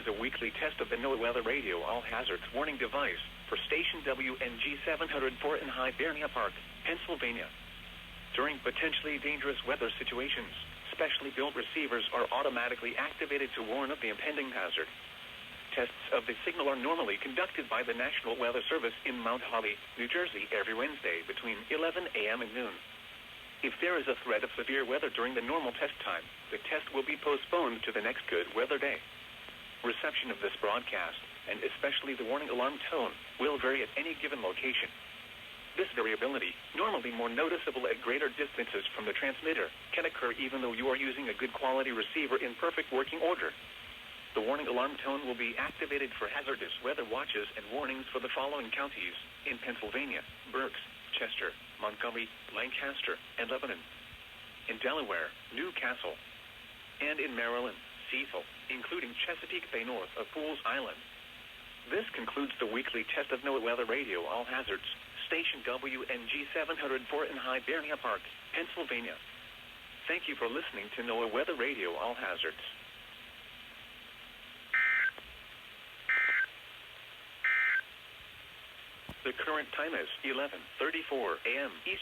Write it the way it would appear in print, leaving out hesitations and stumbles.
is a weekly test of the NOAA Weather Radio All Hazards Warning device for station WNG704 in Hibernia Park, Pennsylvania. During potentially dangerous weather situations, specially built receivers are automatically activated to warn of the impending hazard. Tests of the signal are normally conducted by the National Weather Service in Mount Holly, New Jersey every Wednesday between 11 a.m. and noon. If there is a threat of severe weather during the normal test time, the test will be postponed to the next good weather day. Reception of this broadcast, and especially the warning alarm tone, will vary at any given location. This variability, normally more noticeable at greater distances from the transmitter, can occur even though you are using a good quality receiver in perfect working order. The warning alarm tone will be activated for hazardous weather watches and warnings for the following counties in Pennsylvania: Berks, Chester, Montgomery, Lancaster, and Lebanon. In Delaware, Newcastle. And in Maryland, Cecil, including Chesapeake Bay north of Fools Island. This concludes the weekly test of NOAA Weather Radio All Hazards, station WNG704 in Hibernia Park, Pennsylvania. Thank you for listening to NOAA Weather Radio All Hazards. The current time is 11:34 a.m. Eastern.